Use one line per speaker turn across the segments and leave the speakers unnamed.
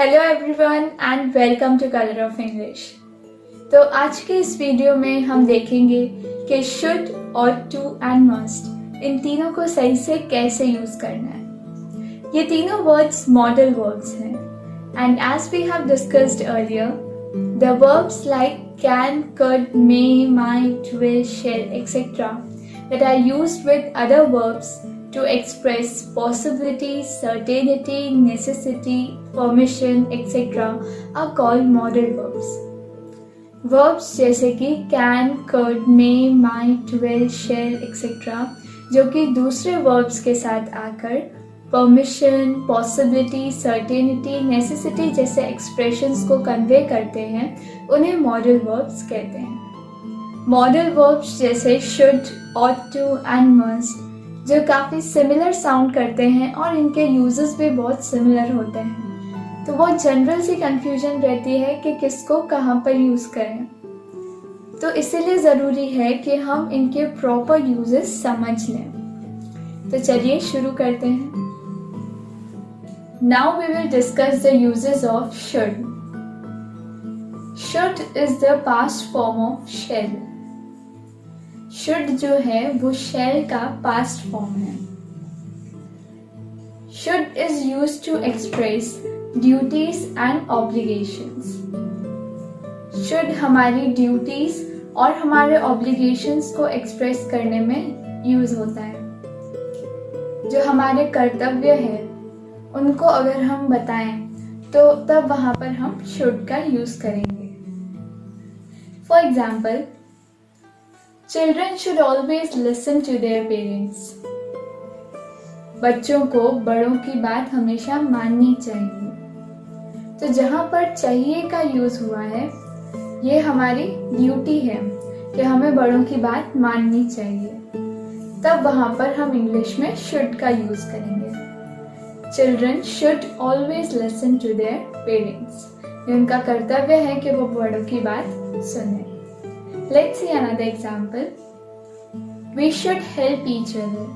Hello everyone and welcome to colour of English. तो आज के इस वीडियो में हम देखेंगे कि शुड और टू एंड मस्ट इन तीनों को सही से कैसे यूज करना है। ये तीनों वर्ड्स मॉडल वर्ब्स हैं and as we have discussed earlier the verbs like can, could, may, might, will, shall etcetera that are used with other verbs to express possibility, certainty, necessity, permission, etc. are called modal verbs. Verbs जैसे कि can, could, may, might, will, shall, etc. जो कि दूसरे verbs के साथ आकर permission, possibility, certainty, necessity जैसे expressions को convey करते हैं, उन्हें modal verbs कहते हैं। मॉडल वर्ब्स जैसे should, ought to and must जो काफ़ी सिमिलर साउंड करते हैं और इनके यूजेस भी बहुत सिमिलर होते हैं, तो बहुत जनरल सी कंफ्यूजन रहती है कि किसको कहाँ पर यूज़ करें। तो इसीलिए ज़रूरी है कि हम इनके प्रॉपर यूजेस समझ लें। तो चलिए शुरू करते हैं। Now we will discuss the uses of should. Should is the past form of shall. Should जो है वो शैल का पास्ट फॉर्म है। Should is used to express duties and obligations. Should हमारी ड्यूटीज और हमारे ऑब्लिगेशंस को एक्सप्रेस करने में यूज होता है। जो हमारे कर्तव्य है उनको अगर हम बताएं तो तब वहां पर हम शुड का यूज करेंगे। For example, Children should always listen to their parents. बच्चों को बड़ों की बात हमेशा माननी चाहिए। तो जहाँ पर चाहिए का यूज हुआ है, ये हमारी ड्यूटी है कि हमें बड़ों की बात माननी चाहिए, तब वहाँ पर हम इंग्लिश में should का यूज करेंगे। Children should always listen to their parents. ये उनका कर्तव्य है कि वो बड़ों की बात सुने। Let's see another example. We should help each other.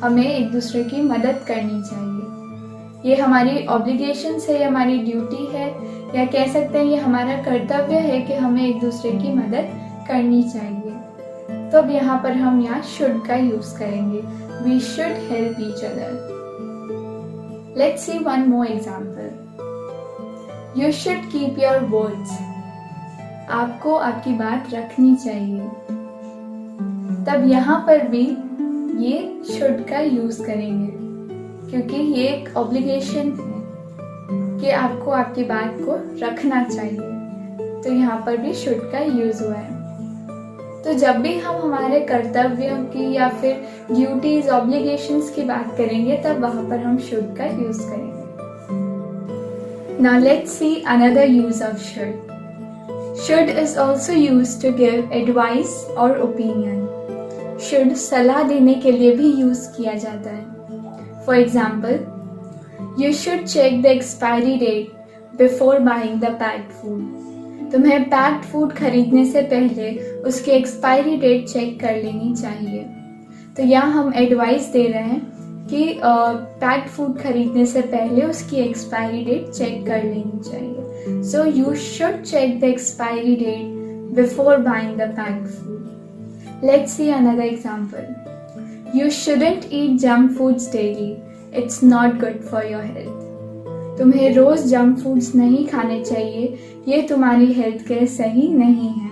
हमें एक दूसरे की मदद करनी चाहिए। ये हमारी ऑब्लिगेशंस है, ये हमारी ड्यूटी है, या कह सकते हैं ये हमारा कर्तव्य है कि हमें एक दूसरे की मदद करनी चाहिए। तो अब यहाँ पर हम यहाँ should का यूज करेंगे। We should help each other. Let's see one more example. You should keep your words. आपको आपकी बात रखनी चाहिए। तब यहाँ पर भी ये शुड का यूज करेंगे, क्योंकि ये एक ऑब्लिगेशन है कि आपको आपकी बात को रखना चाहिए। तो यहाँ पर भी शुड का यूज हुआ है। तो जब भी हम हमारे कर्तव्यों की या फिर ड्यूटीज, ऑब्लिगेशंस की बात करेंगे, तब वहां पर हम शुड का यूज करेंगे। Now let's see another use of should. Should is also used to give advice or opinion. Should सलाह देने के लिए भी यूज किया जाता है। For example, you should check the expiry date before buying the packed food. तुम्हें packed food खरीदने से पहले उसकी एक्सपायरी डेट चेक कर लेनी चाहिए। तो यहाँ हम एडवाइस दे रहे हैं कि पैक्ड फूड खरीदने से पहले उसकी एक्सपायरी डेट चेक कर लेनी चाहिए। So you should check the expiry date before buying the packed food. Let's see another example. You shouldn't eat junk foods daily, it's not good for your health. तुम्हें रोज junk foods नहीं खाने चाहिए, ये तुम्हारी हेल्थ के लिए सही नहीं है।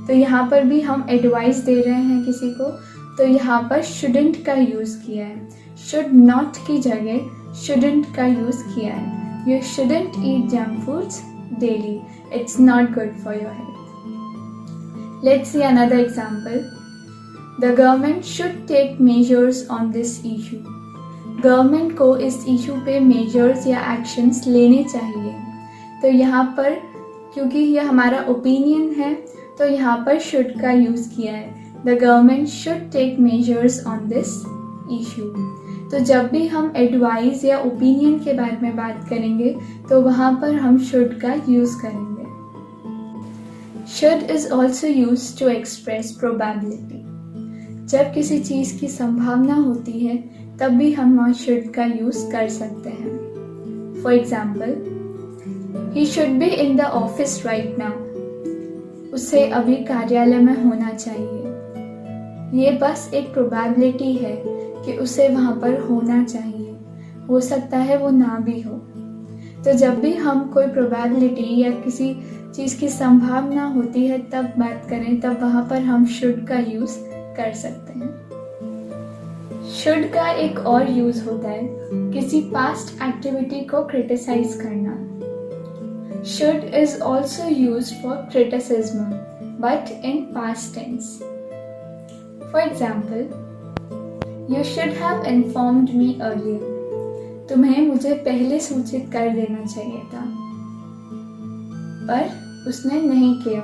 तो यहाँ पर भी हम एडवाइस दे रहे हैं किसी को, तो यहाँ पर शुडंट का यूज किया है। शुड नॉट की जगह शुडंट का यूज किया है। You shouldn't eat junk foods daily, it's not good for your health. Let's see another example. The government should take measures on this issue. Government को इस इशू पे मेजर्स या actions लेने चाहिए। तो यहाँ पर क्योंकि ये हमारा ओपिनियन है, तो यहाँ पर शुड का यूज किया है। The government should take measures on this issue. तो जब भी हम एडवाइस या ओपिनियन के बारे में बात करेंगे, तो वहाँ पर हम शुड का यूज करेंगे। Should is also use to express probability. जब किसी चीज़ की संभावना होती है, तब भी हम शुड का यूज कर सकते हैं। For example, He should be in the office right now. उसे अभी कार्यालय में होना चाहिए। ये बस एक प्रोबेबिलिटी है कि उसे वहाँ पर होना चाहिए, हो सकता है वो ना भी हो। तो जब भी हम कोई प्रोबेबिलिटी या किसी चीज़ की संभावना होती है तब बात करें, तब वहाँ पर हम शुड का यूज़ कर सकते हैं। शुड का एक और यूज़ होता है किसी पास्ट एक्टिविटी को क्रिटिसाइज करना। Should is also used for criticism, but in past tense. For example, you should have informed me earlier. तुम्हें मुझे पहले सूचित कर देना चाहिए था, पर उसने नहीं किया।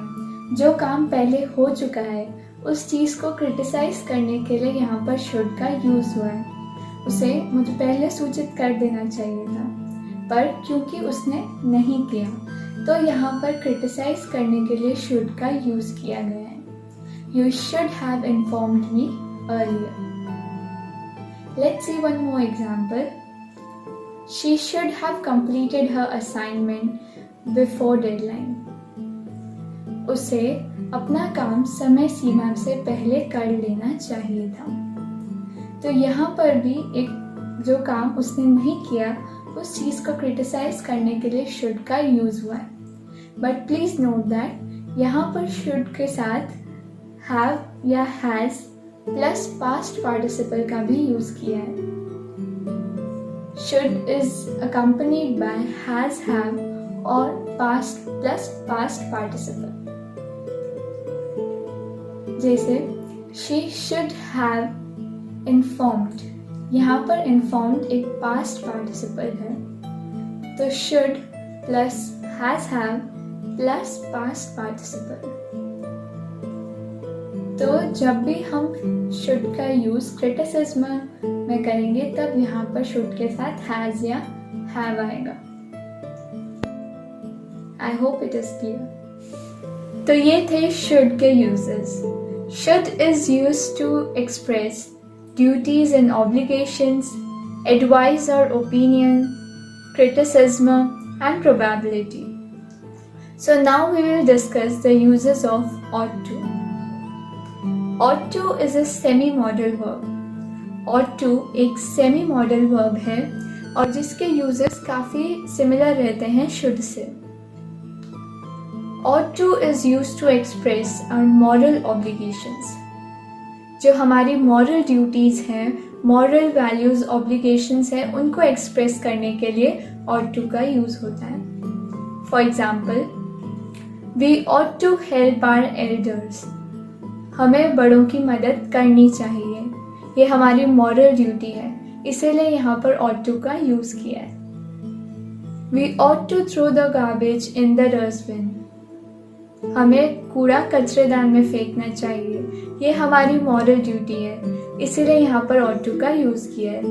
जो काम पहले हो चुका है उस चीज़ को क्रिटिसाइज करने के लिए यहाँ पर should का यूज़ हुआ है। उसे मुझे पहले सूचित कर देना चाहिए था, पर क्योंकि उसने नहीं किया तो यहाँ पर क्रिटिसाइज करने के लिए शुड का यूज किया गया है। You should have informed me earlier. Let's see one more example. She should have completed her assignment before deadline. उसे अपना काम समय सीमा से पहले कर लेना चाहिए था। तो यहाँ पर भी एक जो काम उसने नहीं किया उस चीज़ को क्रिटिसाइज करने के लिए शुड का यूज़ हुआ है। बट प्लीज़ नोट दैट यहाँ पर शुड के साथ हैव या हैज़ प्लस पास्ट पार्टिसिपल का भी यूज़ किया है। Should is accompanied by has, have और पास्ट प्लस पास्ट पार्टिसिपल। जैसे शी शुड हैव इन्फॉर्म्ड, यहाँ पर इन्फॉर्म्ड एक पास्ट पार्टिसिपल है, तो should plus has have plus past participle. तो जब भी हम शुड का यूज क्रिटिसिज्म में करेंगे तब यहाँ पर शुड के साथ हैज या हैव आएगा। I hope it is clear. तो ये थे शुड के uses. Should is used to express duties and obligations, advice or opinion, criticism and probability. So now we will discuss the uses of ought to. Ought to is a semi-modal verb. Ought to एक semi-modal verb है और जिसके uses काफ़ी similar रहते हैं should से। Ought to is used to express our moral obligations. जो हमारी मॉरल ड्यूटीज़ हैं, मॉरल वैल्यूज़, ऑब्लिगेशंस हैं, उनको एक्सप्रेस करने के लिए ought to का यूज़ होता है। For example, we ought to help our elders. हमें बड़ों की मदद करनी चाहिए, ये हमारी मॉरल ड्यूटी है, इसीलिए यहाँ पर ought to का यूज़ किया है। We ought to throw the garbage in the dustbin. हमें कूड़ा कचरेदान में फेंकना चाहिए, ये हमारी मॉरल ड्यूटी है, इसीलिए यहाँ पर ought to का यूज़ किया है।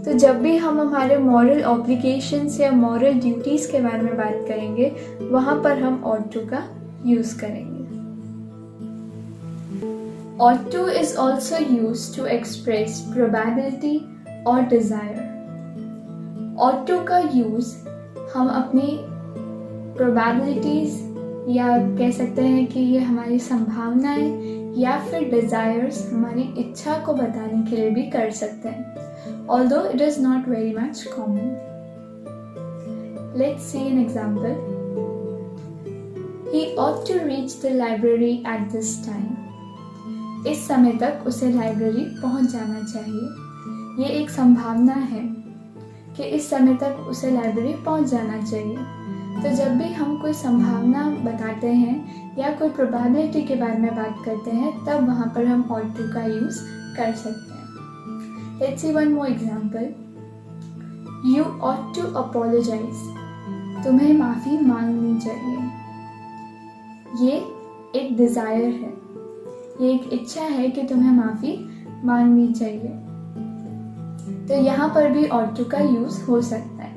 तो जब भी हम हमारे मॉरल ऑब्लिगेशंस या मॉरल ड्यूटीज़ के बारे में बात करेंगे वहाँ पर हम ought to का यूज़ करेंगे। ought to is also used to express probability or desire. ought to का यूज़ हम अपनी probabilities या कह सकते हैं कि ये हमारी संभावनाएं या फिर डिज़ायर्स, हमारी इच्छा को बताने के लिए भी कर सकते हैं, although it is not very much common. Let's see an example. He ought to reach the library at this time. इस समय तक उसे लाइब्रेरी पहुंच जाना चाहिए। ये एक संभावना है कि इस समय तक उसे लाइब्रेरी पहुंच जाना चाहिए। तो जब भी हम कोई संभावना बताते हैं या कोई प्रोबेबिलिटी के बारे में बात करते हैं तब वहाँ पर हम ought to का यूज़ कर सकते हैं। Let's see one more example. You ought to apologize. तुम्हें माफ़ी मांगनी चाहिए। ये एक डिज़ायर है, ये एक इच्छा है कि तुम्हें माफ़ी मांगनी चाहिए। तो यहाँ पर भी ought to का यूज़ हो सकता है।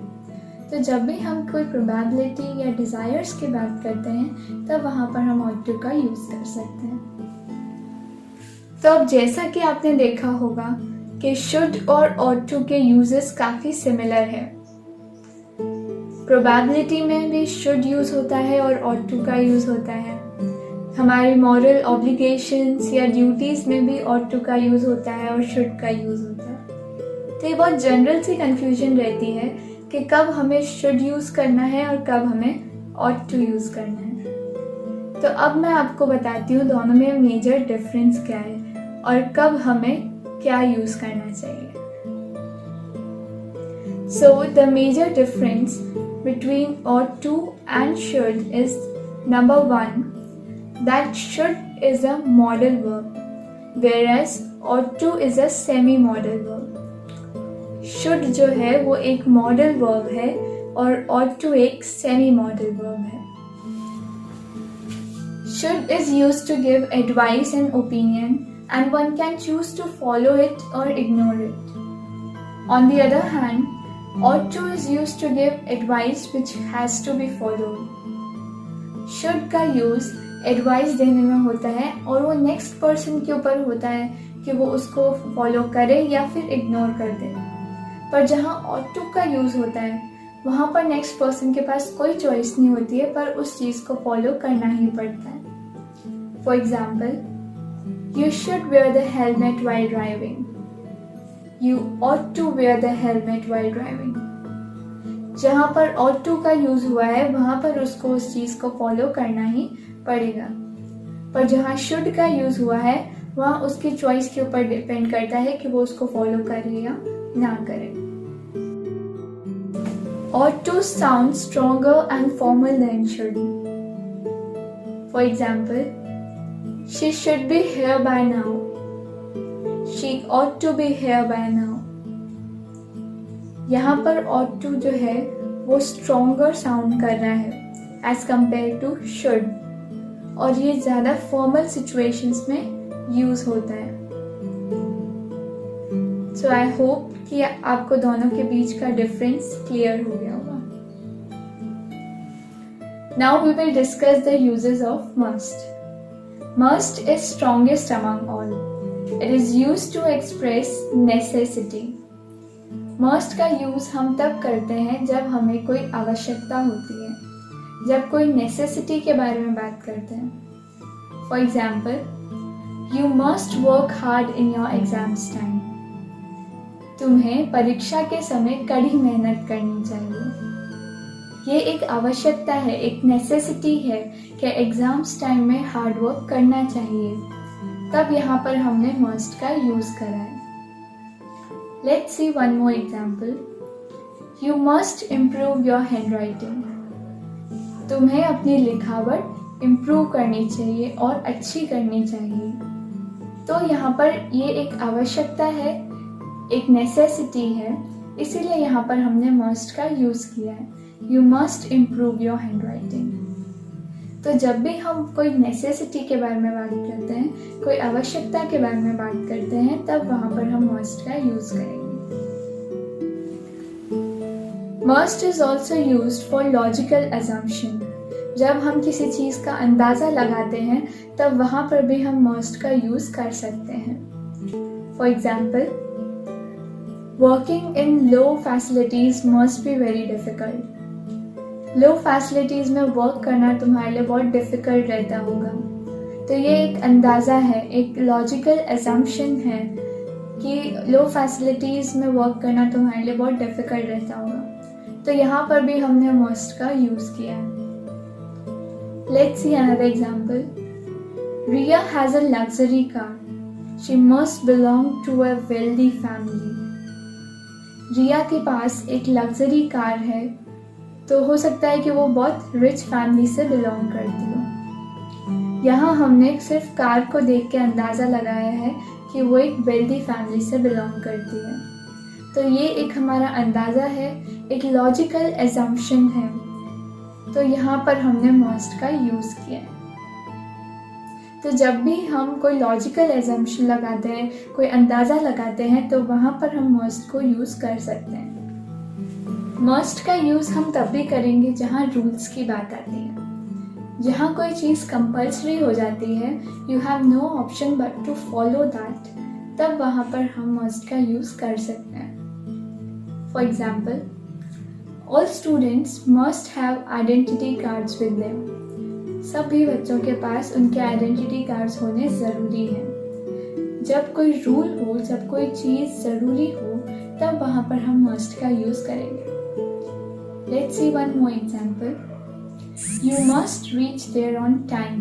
तो जब भी हम कोई प्रोबेबिलिटी या डिज़ायर्स की बात करते हैं तब वहाँ पर हम ought to का यूज़ कर सकते हैं। तो अब जैसा कि आपने देखा होगा कि शुड और ought to के यूजेस काफ़ी सिमिलर है। प्रोबेबिलिटी में भी शुड यूज़ होता है और ought to का यूज़ होता है। हमारी मॉरल ऑब्लिगेशंस या ड्यूटीज़ में भी ought to का यूज़ होता है और शुड का यूज़ होता है। तो ये बहुत जनरल सी कन्फ्यूजन रहती है कि कब हमें शुड यूज़ करना है और कब हमें ought to यूज़ करना है। तो अब मैं आपको बताती हूँ दोनों में मेजर डिफरेंस क्या है और कब हमें क्या यूज़ करना चाहिए। So the major difference between ought to and should is number one, that should is a modal verb, whereas ought to is a semi-modal verb. Should जो है वो एक modal verb है और ought to एक semi-modal verb है। Should is used to give advice and opinion, and one can choose to follow it or ignore it. On the other hand, ought to is used to give advice which has to be followed. Should का use advice देने में होता है और वो next person के ऊपर होता है कि वो उसको फॉलो करे या फिर इग्नोर कर दे। पर जहाँ ought to का यूज़ होता है वहाँ पर नेक्स्ट पर्सन के पास कोई चॉइस नहीं होती है, पर उस चीज़ को फॉलो करना ही पड़ता है। For example, you should wear the helmet while driving. You ought to wear the helmet while driving. जहाँ पर ought to का यूज हुआ है वहाँ पर उसको उस चीज को फॉलो करना ही पड़ेगा, पर जहाँ should का यूज हुआ है वहाँ उसकी चॉइस के ऊपर डिपेंड करता है कि वो उसको फॉलो करे या ना करे। Ought to sound stronger and formal than should. For example, she should be here by now. She ought to be here by now. यहाँ पर ought to जो है वो stronger sound कर रहा है as compared to should, और ये ज़्यादा formal situations में use होता है। So I hope कि आपको दोनों के बीच का difference clear हो गया होगा। Now we will discuss the uses of must. Must is strongest among all. It is used to express necessity. Must का यूज हम तब करते हैं जब हमें कोई आवश्यकता होती है, जब कोई नेसेसिटी के बारे में बात करते हैं। For example, you must work hard in your exams time. तुम्हें परीक्षा के समय कड़ी मेहनत करनी चाहिए। ये एक आवश्यकता है, एक नेसेसिटी है कि एग्जाम्स टाइम में हार्ड वर्क करना चाहिए, तब यहाँ पर हमने must का यूज करा है। Let's see one more example. You must improve your handwriting. तुम्हें अपनी लिखावट इम्प्रूव करनी चाहिए और अच्छी करनी चाहिए। तो यहाँ पर ये एक आवश्यकता है, एक नेसेसिटी है, इसीलिए यहाँ पर हमने must का यूज किया है। You must improve your handwriting. तो जब भी हम कोई नेसेसिटी के बारे में बात करते हैं, कोई आवश्यकता के बारे में बात करते हैं, तब वहाँ पर हम must का यूज करेंगे। Must is also used for logical assumption. जब हम किसी चीज़ का अंदाज़ा लगाते हैं तब वहाँ पर भी हम must का यूज कर सकते हैं। For example, working in low facilities must be very difficult. Low facilities में वर्क करना तुम्हारे लिए बहुत डिफ़िकल्ट रहता होगा। तो ये एक अंदाज़ा है, एक लॉजिकल असम्पशन है कि लो फैसिलिटीज़ में वर्क करना तुम्हारे लिए बहुत डिफ़िकल्ट रहता होगा। तो यहाँ पर भी हमने must का यूज़ किया है। Let's see another example. Riya has a luxury car. She must belong to a wealthy family. Riya के पास एक लग्जरी कार है, तो हो सकता है कि वो बहुत रिच फैमिली से बिलोंग करती हो। यहाँ हमने सिर्फ कार को देख के अंदाज़ा लगाया है कि वो एक वेल्दी फैमिली से बिलोंग करती है। तो ये एक हमारा अंदाज़ा है, एक लॉजिकल असम्पशन है। तो यहाँ पर हमने must का यूज़ किया है। तो जब भी हम कोई लॉजिकल असम्पशन लगाते हैं, कोई अंदाज़ा लगाते हैं, तो वहाँ पर हम must को यूज़ कर सकते हैं। मस्ट का यूज़ हम तब भी करेंगे जहाँ रूल्स की बात आती है। जहाँ कोई चीज़ कंपल्सरी हो जाती है, you have no option but to follow that, तब वहाँ पर हम मस्ट का यूज़ कर सकते हैं। For example, All students must have identity cards with them. सभी बच्चों के पास उनके आइडेंटिटी कार्ड्स होने ज़रूरी हैं। जब कोई रूल हो, जब कोई चीज़ ज़रूरी हो, तब वहाँ पर हम must का यूज़ करेंगे। Let's see one more example. You must reach there on time.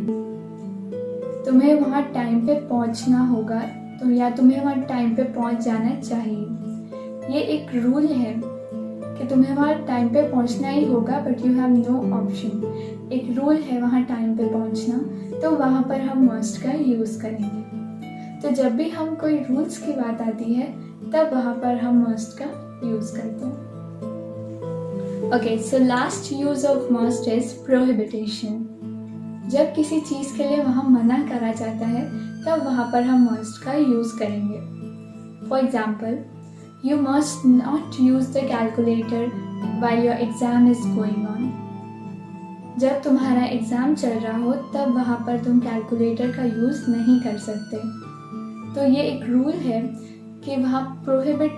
तुम्हें वहाँ टाइम पे पहुँचना होगा, तो या तुम्हें वहाँ टाइम पे पहुँच जाना चाहिए। ये एक रूल है कि तुम्हें वहाँ टाइम पे पहुँचना ही होगा, but you have no option. एक रूल है वहाँ टाइम पे पहुँचना, तो वहाँ पर हम मस्ट का यूज़ करेंगे। तो जब भी हम कोई रूल्स की बात आती है, तब वहाँ पर हम मस्ट का यूज़ करते हैं। Okay, so last use of must is प्रोहिबिटेशन। जब किसी चीज़ के लिए वहाँ मना करा जाता है, तब वहाँ पर हम मस्ट का यूज़ करेंगे। For example, you must not use the calculator while your exam is going on. जब तुम्हारा एग्ज़ाम चल रहा हो, तब वहाँ पर तुम कैलकुलेटर का यूज़ नहीं कर सकते। तो ये एक रूल है कि वहाँ प्रोहिबिट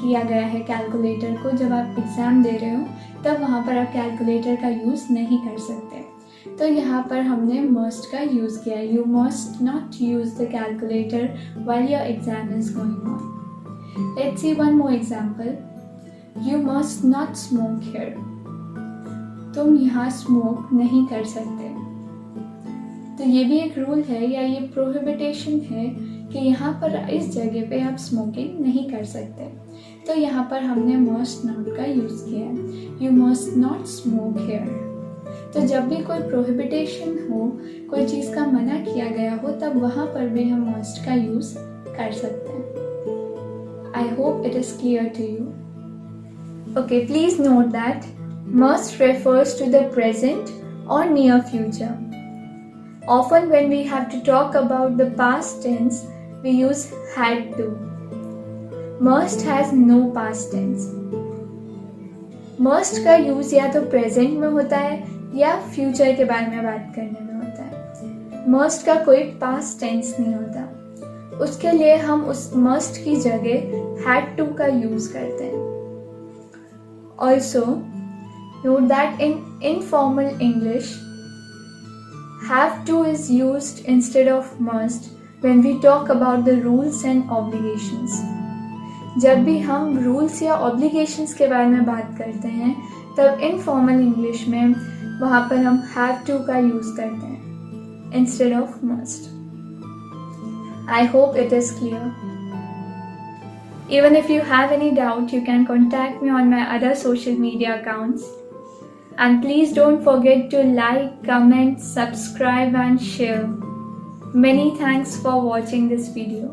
किया गया है कैलकुलेटर को। जब आप एग्ज़ाम दे रहे हो, तब वहाँ पर आप कैलकुलेटर का यूज़ नहीं कर सकते। तो यहाँ पर हमने मस्ट का यूज़ किया है। You must not use the calculator while your exam is going on. Let's see one more example. You must not smoke here. तुम यहाँ स्मोक नहीं कर सकते। तो ये भी एक रूल है या ये प्रोहिबिटेशन है कि यहाँ पर इस जगह पे आप स्मोकिंग नहीं कर सकते। तो यहाँ पर हमने मस्ट नॉट का यूज़ किया है। You must not smoke here. तो जब भी कोई प्रोहिबिटेशन हो, कोई चीज़ का मना किया गया हो, तब वहाँ पर भी हम मस्ट का यूज़ कर सकते हैं। I hope it is clear to you. Okay, please note that must refers to the present or near future. Often when we have to talk about the past tense, we use had to. Must has no past tense. Must का use या तो present में होता है या future के बारे में बात करने में होता है। मस्ट का कोई पास्ट टेंस नहीं होता। उसके लिए हम उस मस्ट की जगह had to का यूज करते हैं। Also, note that in informal English, have to is used instead of must when we talk about the rules and obligations. जब भी हम rules या obligations के बारे में बात करते हैं, तब informal English में वहाँ पर हम have to का use करते हैं instead of must. I hope it is clear. Even if you have any doubt, you can contact me on my other social media accounts. And please don't forget to like, comment, subscribe and share. Many thanks for watching this video.